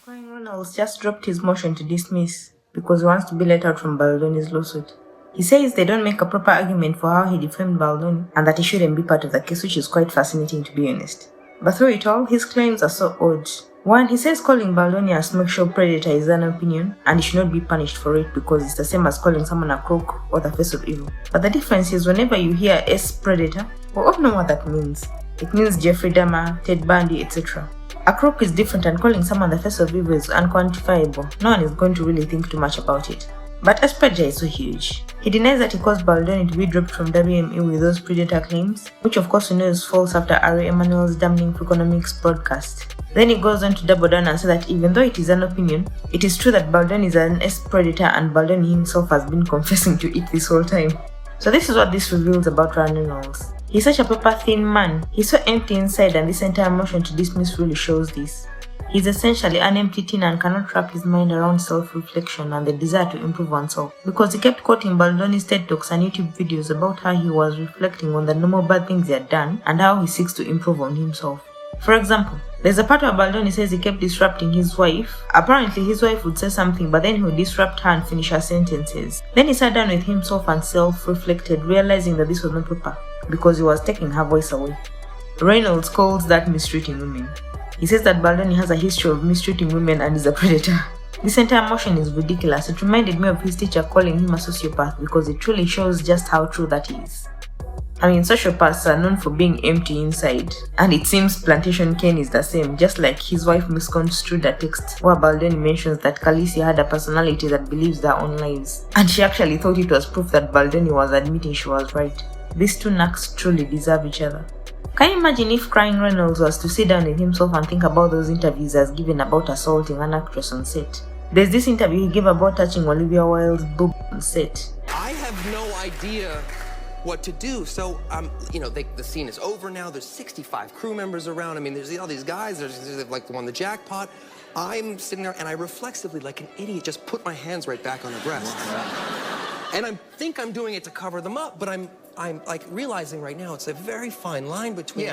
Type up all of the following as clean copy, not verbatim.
Crying Reynolds just dropped his motion to dismiss because he wants to be let out from Baldoni's lawsuit. He says they don't make a proper argument for how he defamed Baldoni and that he shouldn't be part of the case, which is quite fascinating to be honest. But through it all, his claims are so odd. One, he says calling Baldoni a sexual predator is an opinion and he should not be punished for it because it's the same as calling someone a crook or the face of evil. But the difference is whenever you hear predator, we all know what that means. It means Jeffrey Dahmer, Ted Bundy, etc. A crook is different and calling someone the face of evil is unquantifiable. No one is going to really think too much about it. But predator is so huge. He denies that he caused Baldoni to be dropped from WME with those predator claims, which of course we know is false after Ari Emanuel's damning Freakonomics broadcast. Then he goes on to double down and say that even though it is an opinion, it is true that Baldoni is an predator and Baldoni himself has been confessing to it this whole time. So this is what this reveals about Ryan Reynolds. He's such a paper-thin man. He's so empty inside and this entire motion to dismiss really shows this. He's essentially an empty tin and cannot wrap his mind around self-reflection and the desire to improve oneself because he kept quoting Baldoni's TED Talks and YouTube videos about how he was reflecting on the normal bad things he had done and how he seeks to improve on himself. For example, there's a part where Baldoni says he kept disrupting his wife. Apparently his wife would say something but then he would disrupt her and finish her sentences. Then he sat down with himself and self-reflected, realizing that this was not proper because he was taking her voice away. Reynolds calls that mistreating women. He says that Baldoni has a history of mistreating women and is a predator. This entire motion is ridiculous. It reminded me of his teacher calling him a sociopath because it truly shows just how true that is. I mean, sociopaths are known for being empty inside, and it seems Plantation Ken is the same, just like his wife misconstrued a text where Baldoni mentions that Khaleesi had a personality that believes their own lies, and she actually thought it was proof that Baldoni was admitting she was right. These two knacks truly deserve each other. Can you imagine if Crying Reynolds was to sit down with himself and think about those interviews he has given about assaulting an actress on set? There's this interview he gave about touching Olivia Wilde's boob on set. I have no idea what to do. So, the scene is over now. There's 65 crew members around. I mean, there's all these guys. There's like the one, the jackpot. I'm sitting there and I reflexively, like an idiot, just put my hands right back on her breast. And I think I'm doing it to cover them up, but I'm like realizing right now it's a very fine line between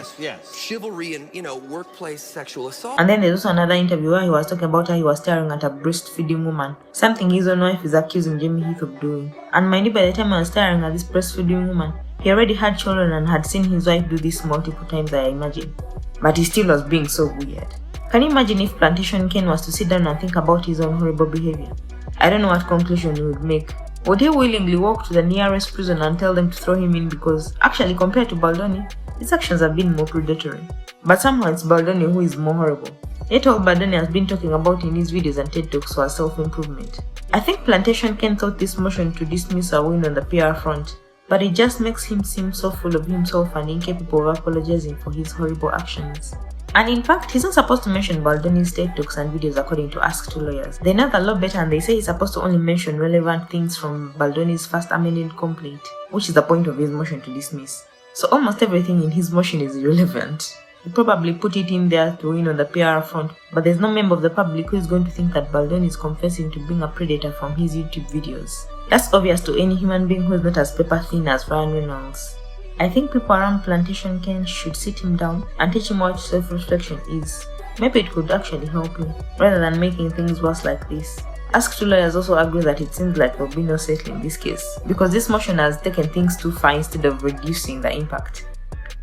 chivalry and, workplace sexual assault. And then there's also another interview where he was talking about how he was staring at a breastfeeding woman, something his own wife is accusing Jamie Heath of doing. And mind you, by the time I was staring at this breastfeeding woman, he already had children and had seen his wife do this multiple times, I imagine. But he still was being so weird. Can you imagine if Plantation Ken was to sit down and think about his own horrible behavior? I don't know what conclusion he would make. Would he willingly walk to the nearest prison and tell them to throw him in because, actually compared to Baldoni, his actions have been more predatory? But somehow it's Baldoni who is more horrible. Yet all Baldoni has been talking about in his videos and TED Talks was self-improvement. I think Plantation Ken thought this motion to dismiss a win on the PR front, but it just makes him seem so full of himself and incapable of apologizing for his horrible actions. And in fact, he's not supposed to mention Baldoni's TED Talks and videos according to Ask Two Lawyers. They know the law better and they say he's supposed to only mention relevant things from Baldoni's first amended complaint, which is the point of his motion to dismiss. So almost everything in his motion is irrelevant. He probably put it in there to win on the PR front, but there's no member of the public who is going to think that Baldoni is confessing to being a predator from his YouTube videos. That's obvious to any human being who is not as paper thin as Ryan Reynolds. I think people around Plantation Ken should sit him down and teach him what self-reflection is. Maybe it could actually help him, rather than making things worse like this. Ask Two Lawyers also agree that it seems like there will be no settling in this case, because this motion has taken things too far instead of reducing the impact.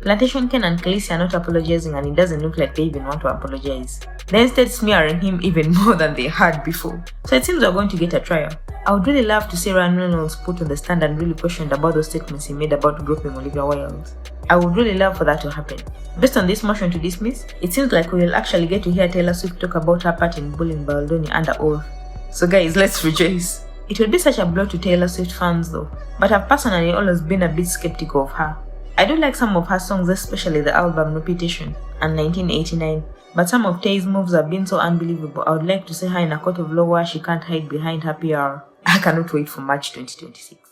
Plantation Ken and Khaleesi are not apologizing and it doesn't look like they even want to apologize. They're instead smearing him even more than they had before. So it seems we're going to get a trial. I would really love to see Ryan Reynolds put on the stand and really questioned about those statements he made about groping Olivia Wilde. I would really love for that to happen. Based on this motion to dismiss, it seems like we will actually get to hear Taylor Swift talk about her part in bullying Baldoni under oath. So guys, let's rejoice. It would be such a blow to Taylor Swift fans though, but I've personally always been a bit skeptical of her. I do like some of her songs, especially the album Reputation and 1989, but some of Tay's moves have been so unbelievable. I would like to see her in a court of law where she can't hide behind her PR. I cannot wait for March 2026.